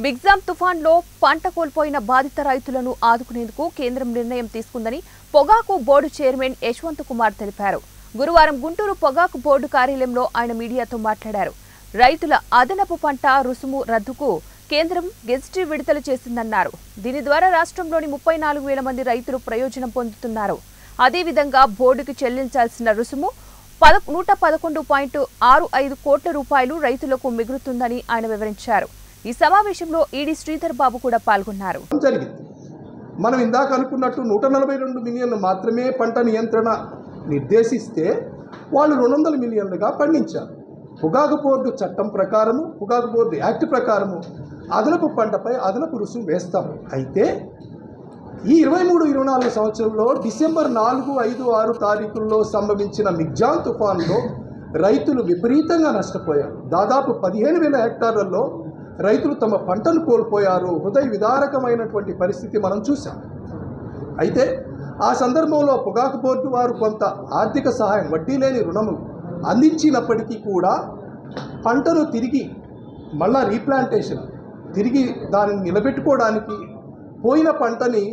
మిగ్జామ్ తుఫాన్లో పంట కోల్పోయిన బాధిత రైతులను ఆదుకునేందుకు కేంద్రం నిర్ణయం తీసుకుందని పొగాకు బోర్డు చైర్మన్ యశ్వంత్ కుమార్ తెలిపారు. గురువారం గుంటూరు పొగాకు బోర్డు కార్యాలయంలో ఆయన మీడియాతో మాట్లాడారు. రైతుల అదనపు పంట రుసుము రద్దుకు కేంద్రం గెజిట్ విడుదల చేసిందన్నారు. దీని ద్వారా రాష్ట్రంలోని 34,000 మంది రైతులు ప్రయోజనం పొందుతున్నారు. అదేవిధంగా బోర్డుకు చెల్లించాల్సిన రుసుము 111.65 కోట్ల రూపాయలు రైతులకు మిగులుతుందని ఆయన వివరించారు. ఈ సమావేశంలో ఈడీ శ్రీధర్ బాబు కూడా పాల్గొన్నారు. మనం ఇందాక అనుకున్నట్టు 142 మిలియన్లు మాత్రమే పంట నియంత్రణ నిర్దేశిస్తే వాళ్ళు 200 మిలియన్లుగా పండించారు. పొగాకు బోర్డు చట్టం ప్రకారము, పొగాకు బోర్డు యాక్ట్ ప్రకారము అదనపు పంటపై అదనపు రుసుము వేస్తాము. అయితే ఈ 23-24 సంవత్సరంలో డిసెంబర్ 4, 5, 6 తారీఖుల్లో సంభవించిన మిగ్జామ్ తుఫాన్లో రైతులు విపరీతంగా నష్టపోయారు. దాదాపు 15,000 హెక్టార్లలో రైతులు తమ పంటను కోల్పోయారు. హృదయ విదారకమైనటువంటి పరిస్థితి మనం చూసాం. అయితే ఆ సందర్భంలో పొగాకు బోర్డు వారు కొంత ఆర్థిక సహాయం, వడ్డీ లేని రుణము అందించినప్పటికీ కూడా పంటను తిరిగి మళ్ళా రీప్లాంటేషన్, తిరిగి దానిని నిలబెట్టుకోవడానికి పోయిన పంటని